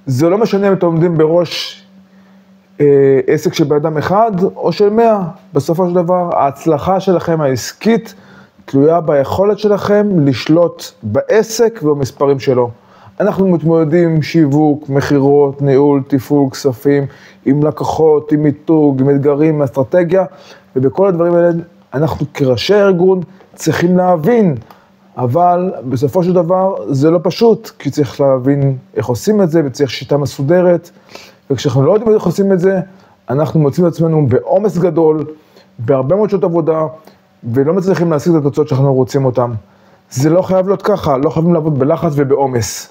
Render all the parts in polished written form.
זה לא משנה אם אתם עומדים בראש עסק של באדם אחד או של 100. בסופו של דבר, ההצלחה שלכם העסקית תלויה ביכולת שלכם לשלוט בעסק ובמספרים שלו. אנחנו מתמודדים עם שיווק, מחירות, ניהול, תפעול, כספים, עם לקוחות, עם מיתוג, עם אתגרים, עם אסטרטגיה, ובכל הדברים האלה אנחנו כראשי הארגון צריכים להבין, אבל בסופו של דבר זה לא פשוט, כי צריך להבין איך עושים את זה, וצריך שיטה מסודרת, וכשאנחנו לא יודעים איך עושים את זה, אנחנו מוצאים את עצמנו בעומס גדול, בהרבה מאוד שעות עבודה, ולא מצליחים להשיג את התוצאות שאנחנו רוצים אותם. זה לא חייב להיות ככה, לא חייבים לעבוד בלחץ ובעומס.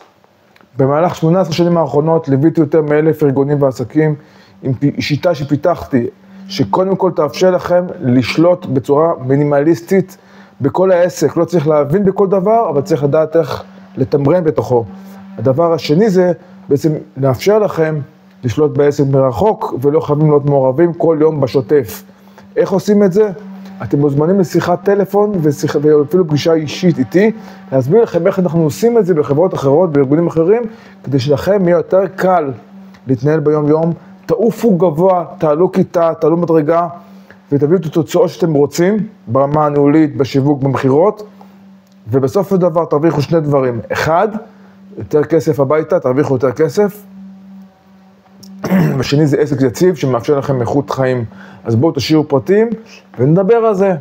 במהלך 18 שנים האחרונות ליוויתי יותר מ1,000 ארגונים ועסקים עם שיטה שפיתחתי, שקודם כל תאפשר לכם לשלוט בצורה מינימליסטית בכל העסק. לא צריך להבין בכל דבר, אבל צריך לדעת איך לתמרן בתוכו. הדבר השני זה בעצם לאפשר לכם לשלוט בעסק מרחוק, ולא חייבים להיות מעורבים כל יום בשוטף. איך עושים את זה? אתם מוזמנים לשיחת טלפון ואפילו פגישה אישית איתי, להסביר לכם איך אנחנו עושים את זה בחברות אחרות, בארגונים אחרים, כדי שלכם יהיה יותר קל להתנהל ביום יום. תעופו גבוה, תעלו כיתה, תעלו מדרגה, ותביאו את התוצאות שאתם רוצים, ברמה הניהולית, בשיווק, במחירות, ובסוף הדבר תרוויחו שני דברים. אחד, יותר כסף הביתה, תרוויחו יותר כסף, ושני זה עסק יציב שמאפשר לכם איכות חיים. אז בואו תשאירו פרטים ונדבר על זה.